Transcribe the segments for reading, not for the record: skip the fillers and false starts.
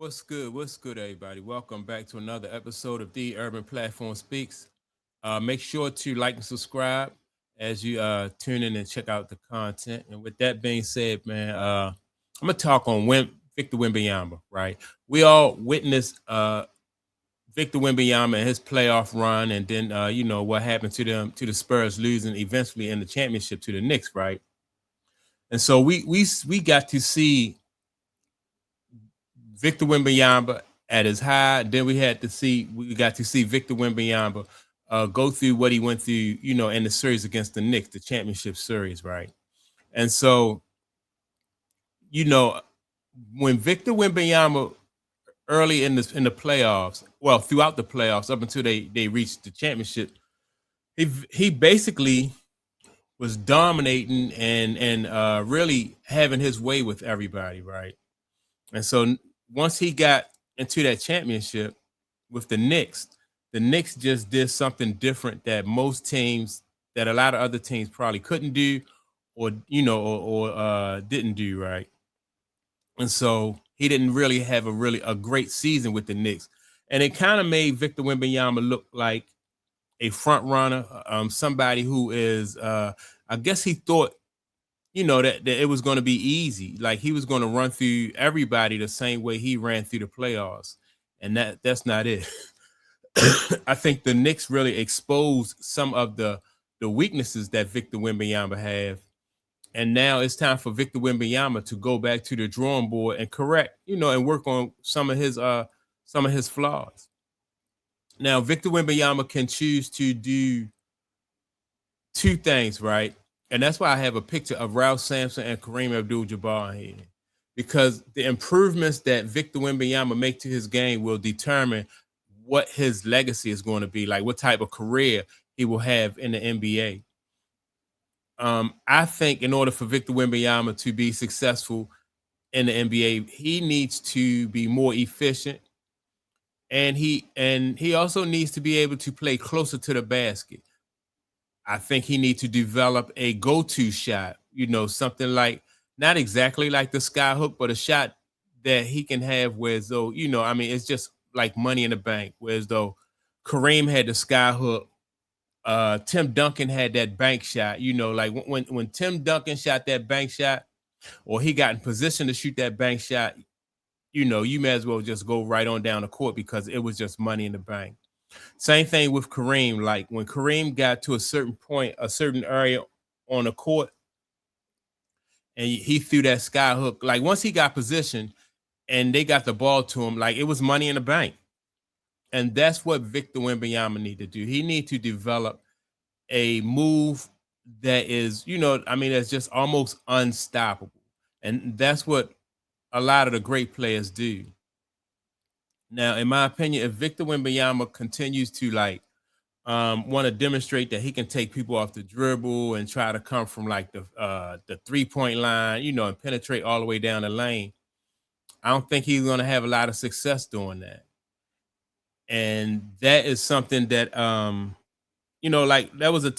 What's good? What's good, everybody? Welcome back to another episode of The Urban Platform Speaks. Make sure to like and subscribe as you tune in and check out the content. And with that being said, man, I'm gonna talk on Victor Wembanyama. Right? We all witnessed Victor Wembanyama and his playoff run, and then what happened to the Spurs losing eventually in the championship to the Knicks. Right? And so we got to see Victor Wembanyama at his high. Then we got to see Victor Wembanyama go through what he went through, in the series against the Knicks, the championship series, right? And so, you know, when Victor Wembanyama early in the playoffs, well, throughout the playoffs, up until they reached the championship, he basically was dominating and really having his way with everybody, right? And so once he got into that championship with the Knicks just did something different that that a lot of other teams probably couldn't do, or didn't do, right. And so he didn't really have a great season with the Knicks, and it kind of made Victor Wembanyama look like a front runner, somebody who is, I guess he thought that it was going to be easy. Like he was going to run through everybody the same way he ran through the playoffs. And that's not it. I think the Knicks really exposed some of the weaknesses that Victor Wembanyama have. And now it's time for Victor Wembanyama to go back to the drawing board and correct, and work on some of his flaws. Now, Victor Wembanyama can choose to do two things, right? And that's why I have a picture of Ralph Sampson and Kareem Abdul-Jabbar here, because the improvements that Victor Wembanyama make to his game will determine what his legacy is going to be, like what type of career he will have in the NBA. I think in order for Victor Wembanyama to be successful in the NBA, he needs to be more efficient, and he also needs to be able to play closer to the basket. I think he needs to develop a go-to shot, something like not exactly like the sky hook, but a shot that he can have where as though, it's just like money in the bank, whereas though Kareem had the sky hook, Tim Duncan had that bank shot, like when Tim Duncan shot that bank shot, or he got in position to shoot that bank shot, you may as well just go right on down the court because it was just money in the bank. Same thing with Kareem. Like when Kareem got to a certain point, a certain area on the court, and he threw that sky hook. Like once he got positioned and they got the ball to him, like it was money in the bank. And that's what Victor Wembanyama need to do. He need to develop a move that is, that's just almost unstoppable. And that's what a lot of the great players do. Now, in my opinion, if Victor Wembanyama continues to want to demonstrate that he can take people off the dribble and try to come from like the 3-point line, and penetrate all the way down the lane, I don't think he's going to have a lot of success doing that. And that is something that like that was a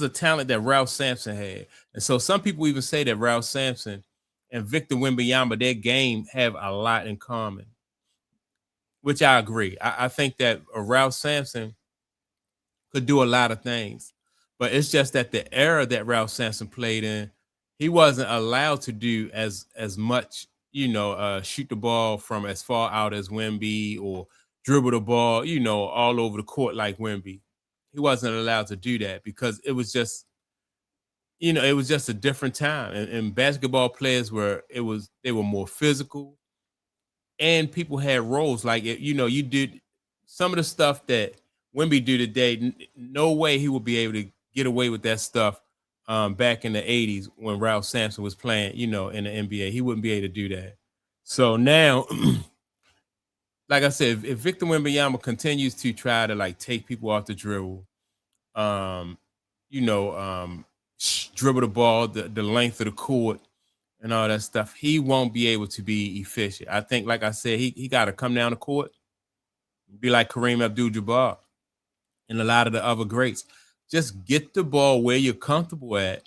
talent that Ralph Sampson had. And so some people even say that Ralph Sampson and Victor Wembanyama, their game have a lot in common, which I agree. I think that Ralph Sampson could do a lot of things, but it's just that the era that Ralph Sampson played in, he wasn't allowed to do as much, shoot the ball from as far out as Wemby or dribble the ball, all over the court like Wemby. He wasn't allowed to do that because it was just, it was just a different time. And basketball players they were more physical, and people had roles like it. You did some of the stuff that Wemby do today. No way he would be able to get away with that stuff back in the '80s when Ralph Sampson was playing, in the NBA. He wouldn't be able to do that. So now, like I said, if Victor Wembanyama continues to try to like take people off the dribble, um, you know, um, dribble the ball the length of the court and all that stuff, he won't be able to be efficient. I think, like I said, he got to come down the court, be like Kareem Abdul-Jabbar and a lot of the other greats. Just get the ball where you're comfortable at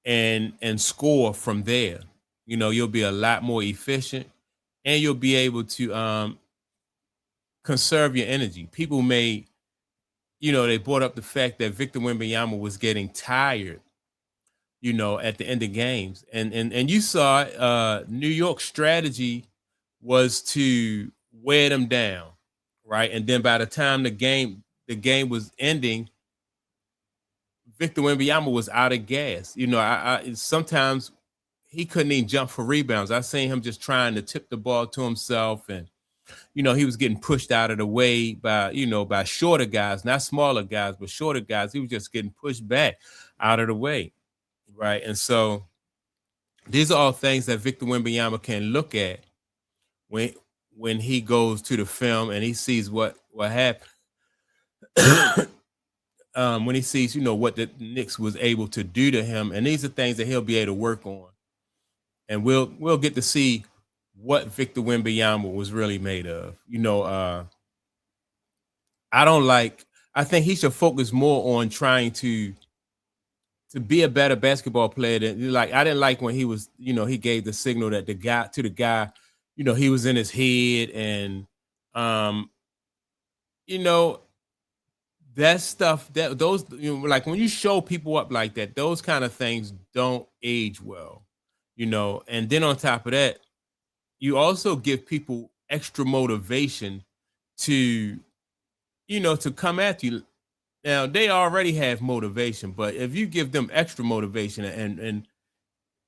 and score from there. You'll be a lot more efficient, and you'll be able to conserve your energy. People may, they brought up the fact that Victor Wembanyama was getting tired, at the end of games. And you saw New York's strategy was to wear them down, right? And then by the time the game was ending, Victor Wembanyama was out of gas. I sometimes he couldn't even jump for rebounds. I seen him just trying to tip the ball to himself, and he was getting pushed out of the way by shorter guys, not smaller guys, but shorter guys. He was just getting pushed back out of the way, right? And so these are all things that Victor Wembanyama can look at when he goes to the film and he sees what happened. When he sees, what the Knicks was able to do to him, and these are things that he'll be able to work on, and we'll get to see what Victor Wembanyama was really made of. I think he should focus more on trying to be a better basketball player than I didn't like when he was, he gave the signal that the guy, he was in his head, and you know, that stuff that those like when you show people up like that, those kind of things don't age well, and then on top of that, you also give people extra motivation to to come at you. Now they already have motivation, but if you give them extra motivation and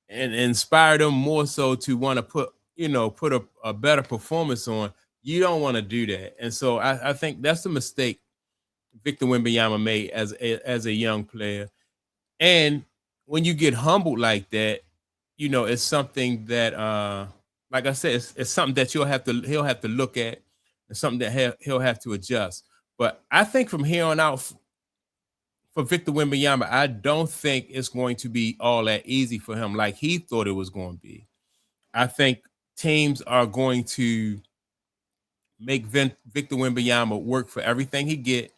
inspire them more so to want to put a better performance on, you don't want to do that. And so I think that's the mistake Victor Wembanyama made as a young player. And when you get humbled like that, it's something that like I said, it's something that he'll have to look at, and something that he'll have to adjust. But I think from here on out, for Victor Wembanyama, I don't think it's going to be all that easy for him like he thought it was going to be. I think teams are going to make Victor Wembanyama work for everything he get.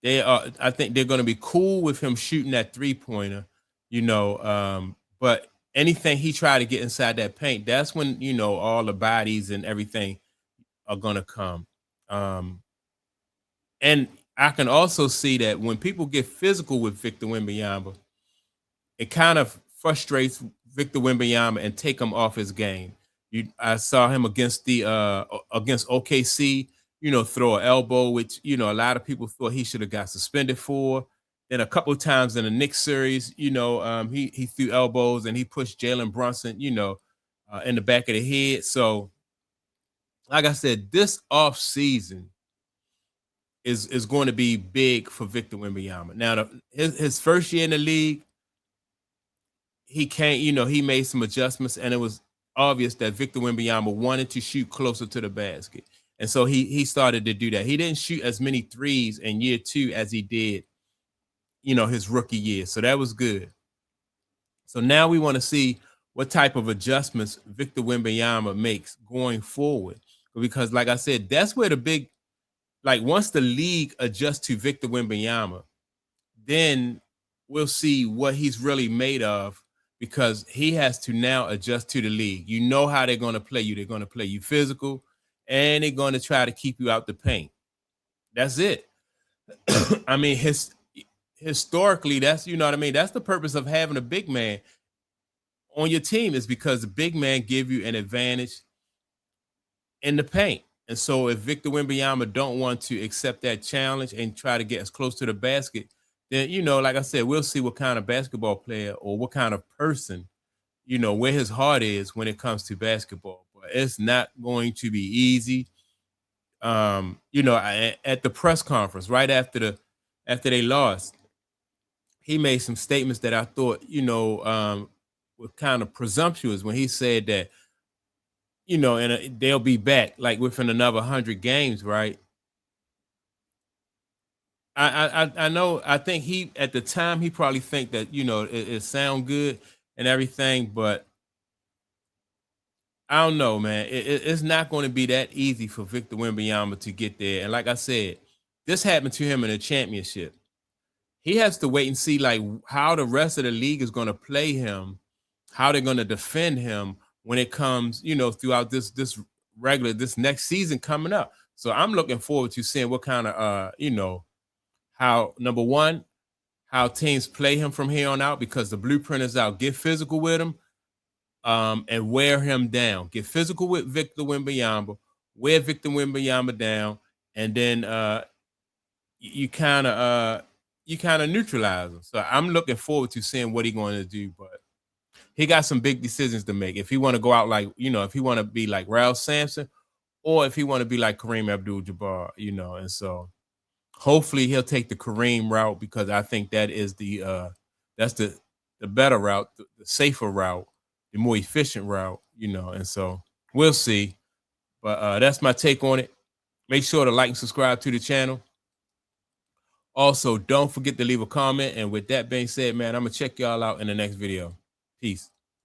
I think they're going to be cool with him shooting that 3-pointer, but anything he try to get inside that paint, that's when all the bodies and everything are going to come. And I can also see that when people get physical with Victor Wembanyama, it kind of frustrates Victor Wembanyama and take him off his game. I saw him against OKC, throw an elbow, which a lot of people thought he should have got suspended for. Then a couple of times in the Knicks series, he threw elbows and he pushed Jalen Brunson, in the back of the head. So, like I said, this off season is going to be big for Victor Wembanyama. Now, his first year in the league, he can't, he made some adjustments, and it was obvious that Victor Wembanyama wanted to shoot closer to the basket. And so he started to do that. He didn't shoot as many threes in year 2 as he did, his rookie year. So that was good. So now we want to see what type of adjustments Victor Wembanyama makes going forward. Because like I said, that's where once the league adjusts to Victor Wembanyama, then we'll see what he's really made of, because he has to now adjust to the league. You know how they're going to play you. They're going to play you physical, and they're going to try to keep you out the paint. That's it. I mean, historically, that's, what I mean? That's the purpose of having a big man on your team, is because the big man give you an advantage in the paint. And so if Victor Wembanyama don't want to accept that challenge and try to get as close to the basket, then, like I said, we'll see what kind of basketball player or what kind of person, where his heart is when it comes to basketball. But it's not going to be easy. At the press conference right after they lost, he made some statements that I thought, were kind of presumptuous, when he said that, and they'll be back like within another 100 games, right? I know. I think he, at the time, he probably think that it sound good and everything, but I don't know, man. It's not going to be that easy for Victor Wembanyama to get there. And like I said, this happened to him in a championship. He has to wait and see how the rest of the league is going to play him, how they're going to defend him when it comes, throughout this next season coming up. So I'm looking forward to seeing what kind of how, number one, how teams play him from here on out, because the blueprint is out. Get physical with him, and wear him down. Get physical with Victor Wembanyama, wear Victor Wembanyama down, and then you kind of neutralize him. So I'm looking forward to seeing what he's going to do, but he got some big decisions to make. If he want to go out like, if he want to be like Ralph Sampson, or if he want to be like Kareem Abdul-Jabbar, and so hopefully he'll take the Kareem route, because I think that is that's the better route, the safer route, the more efficient route, and so we'll see. But that's my take on it. Make sure to like and subscribe to the channel. Also, don't forget to leave a comment. And with that being said, man, I'm going to check y'all out in the next video. Peace.